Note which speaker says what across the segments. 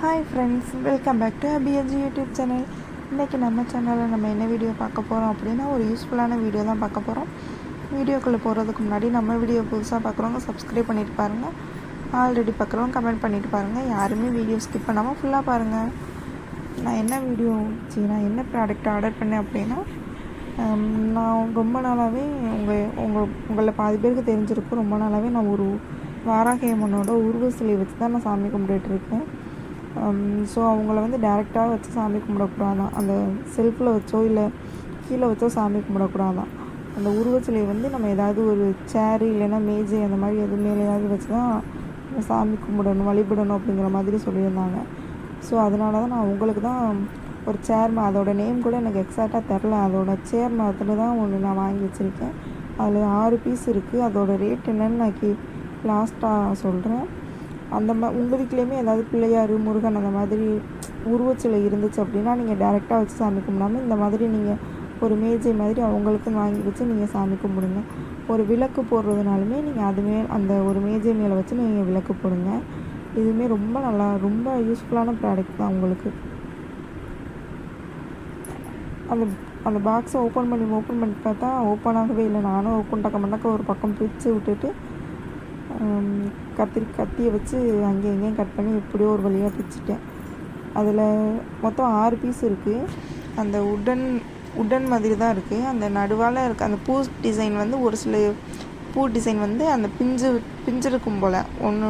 Speaker 1: Hi friends, welcome back to அபியஜி YouTube channel. இன்றைக்கி நம்ம சேனலில் நம்ம என்ன வீடியோ பார்க்க போகிறோம் அப்படின்னா, ஒரு யூஸ்ஃபுல்லான வீடியோ தான் பார்க்க போகிறோம். வீடியோக்குள்ளே போகிறதுக்கு முன்னாடி நம்ம வீடியோ புதுசாக பார்க்குறவங்க சப்ஸ்கிரைப் பண்ணிட்டு பாருங்கள், ஆல்ரெடி பார்க்குறவங்க கமெண்ட் பண்ணிட்டு பாருங்கள். யாருமே வீடியோ ஸ்கிப் பண்ணாமல் ஃபுல்லாக பாருங்கள். நான் என்ன ப்ராடக்ட் ஆர்டர் பண்ணேன் அப்படின்னா, நான் ரொம்ப நாளாகவே உங்களில் பாதி பேருக்கு தெரிஞ்சிருக்கும். ரொம்ப நாளாகவே நான் ஒரு வாராகி அம்மனோட உருவ சிலை வச்சு தான் நான் சாமி கும்பிட்டுருக்கேன். ஸோ அவங்கள டேரெக்டாக வச்சு சாமி கும்பிடக்கூடாதான், அந்த செல்ஃபில் வச்சோ இல்லை கீழே வச்சோ சாமி கும்பிடக்கூடாதான். அந்த உருவச்சிலையை நம்ம ஏதாவது ஒரு சேரு இல்லைன்னா மேஜை அந்த மாதிரி எது மேலே ஏதாவது வச்சு தான் சாமி கும்பிடணும், வழிபடணும் அப்படிங்கிற மாதிரி சொல்லியிருந்தாங்க. ஸோ அதனால தான் நான் உங்களுக்கு தான் ஒரு சேர் அதோட நேம் கூட எனக்கு எக்ஸாக்டாக தெரில. அதோட சேர் மாதிரி தான் ஒன்று நான் வாங்கி வச்சுருக்கேன். அதில் 6 பீஸ் இருக்குது. அதோட ரேட் என்னன்னு நான் லாஸ்ட்டாக சொல்கிறேன். உங்கள் வீட்லேயுமே ஏதாவது பிள்ளையார், முருகன் அந்த மாதிரி உருவச்சிலை இருந்துச்சு அப்படின்னா நீங்கள் டேரெக்டாக வச்சு சாமி கும்பிடாமல் இந்த மாதிரி நீங்கள் ஒரு மேஜை மாதிரி அவங்களுக்குன்னு வாங்கி வச்சு நீங்கள் சாமி கும்பிடுங்க. ஒரு விளக்கு போடுறதுனாலுமே நீங்கள் அதுமே அந்த ஒரு மேஜை மேலே வச்சு நீங்கள் விளக்கு போடுங்க. இதுவுமே ரொம்ப யூஸ்ஃபுல்லான ப்ராடக்ட் தான் உங்களுக்கு. அந்த பாக்ஸை ஓப்பன் பண்ணி பார்த்தா ஓப்பன் ஆகவே இல்லை. நானும் மண்டக்க ஒரு பக்கம் பிரித்து விட்டுட்டு கத்தியை வச்சு அங்கேயும் இங்கேயும் கட் பண்ணி எப்படியோ ஒரு வழியாக பிரிச்சுட்டேன். அதில் மொத்தம் 6 பீஸ் இருக்குது. அந்த உட்டன் மாதிரி தான் இருக்குது. அந்த நடுவால் இருக்க அந்த பூ டிசைன் ஒரு சில பூ டிசைன் அந்த பிஞ்சு இருக்கும் போல் ஒன்று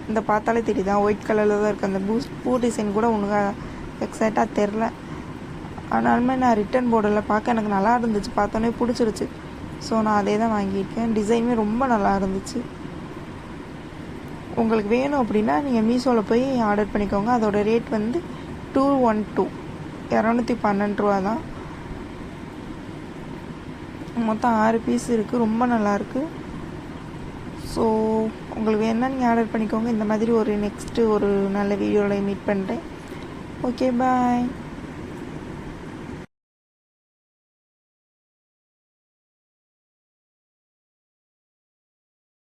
Speaker 1: இந்த பார்த்தாலே தெரியுதா, ஒயிட் கலரில் தான் இருக்குது. அந்த பூ டிசைன் கூட ஒன்று எக்ஸாக்டாக தெரில. ஆனாலுமே நான் ரிட்டன் போர்டில் பார்க்க எனக்கு நல்லா இருந்துச்சு, பார்த்தோன்னே பிடிச்சிருச்சு. ஸோ நான் அதே தான் வாங்கியிருக்கேன். டிசைனுமே ரொம்ப நல்லா இருந்துச்சு. உங்களுக்கு வேணும் அப்படின்னா நீங்கள் மீஷோவில் போய் ஆர்டர் பண்ணிக்கோங்க. அதோட ரேட் 212 212 ரூபா தான். மொத்தம் 6 பீஸ் இருக்குது. ரொம்ப நல்லாயிருக்கு. ஸோ உங்களுக்கு வேணுன்னா நீங்கள் ஆர்டர் பண்ணிக்கோங்க. இந்த மாதிரி நெக்ஸ்ட்டு ஒரு நல்ல வீடியோவில் மீட் பண்ணுறேன். ஓகே, பாய்.